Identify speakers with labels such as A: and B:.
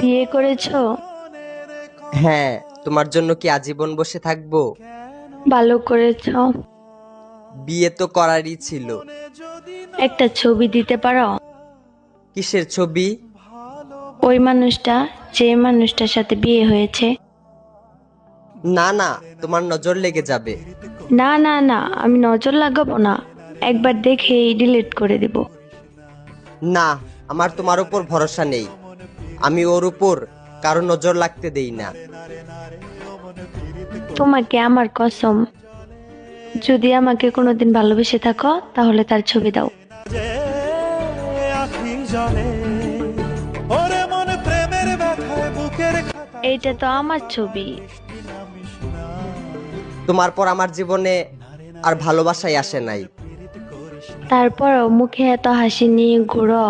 A: বিয়ে করেছো?
B: হ্যাঁ, তোমার জন্য কি আজীবন বসে থাকবো?
A: ভালো করেছো।
B: বিয়ে তো করারই ছিল।
A: একটা ছবি দিতে পারো?
B: কিসের ছবি?
A: ওই মানুষটা, যে মানুষটার সাথে বিয়ে হয়েছে।
B: না না, তোমার নজর লেগে যাবে।
A: না না না, আমি নজর লাগাবো না, একবার দেখেই ডিলিট করে দিব।
B: না, আমার তোমার উপর ভরসা নেই। আমি ওর উপর কারো নজর লাগতে দেই না।
A: তোমাকে আমার কসম, যদি আমাকে কোনোদিন ভালোবেসে থাকো তাহলে তার ছবি দাও।
C: যে আখি জলে ওরে মন প্রেমের ব্যথায় বুকের খাতায়
A: এইটা তো আমার ছবি।
B: তোমার পর আমার জীবনে আর ভালোবাসাই আসে নাই।
A: তারপরও মুখে এত হাসি নিয়ে ঘুরো।